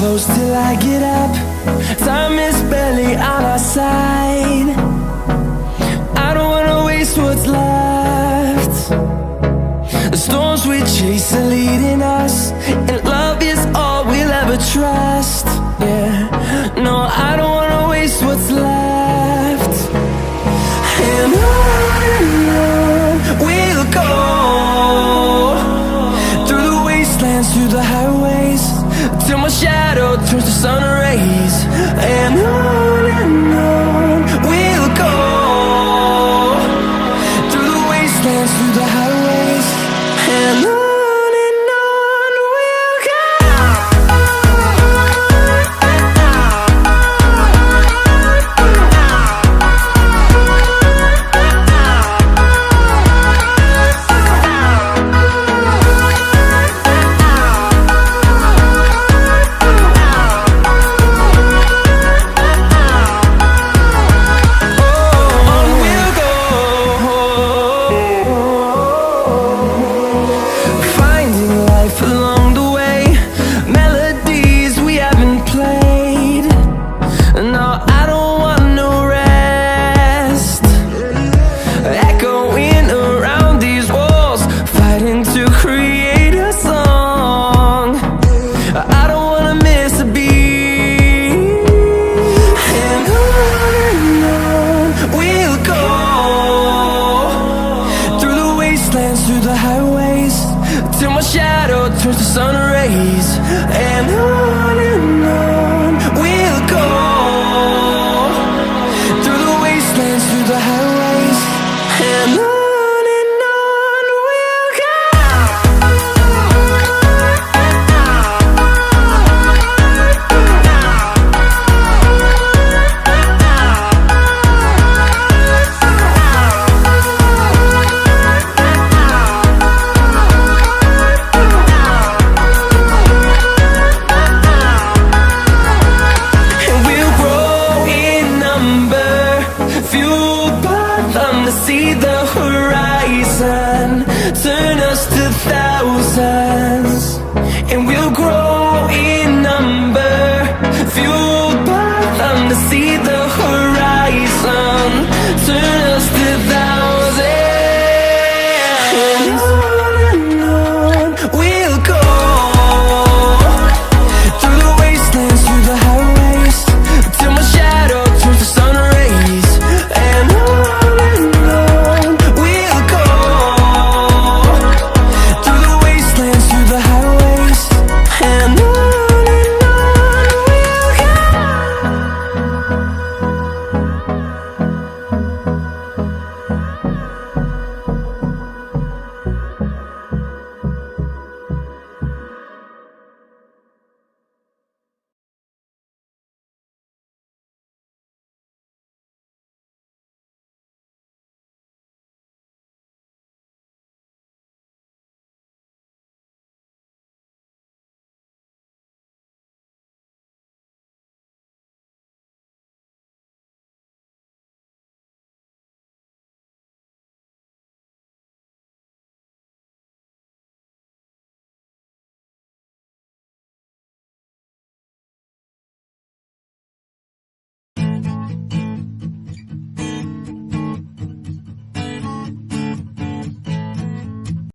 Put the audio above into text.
close till I get up. Time is barely on our side. I don't wanna waste what's left. The storms we chase are leading us, and love is all we'll ever trust. Yeah, no, I don't wanna waste what's left. And on we'll go, through the wastelands, through the highways, till my shadow turns to sun rays. And on we'll go, through the wastelands, through the highways, and on we'll go. Through the highways, till my shadow turns to sun rays. And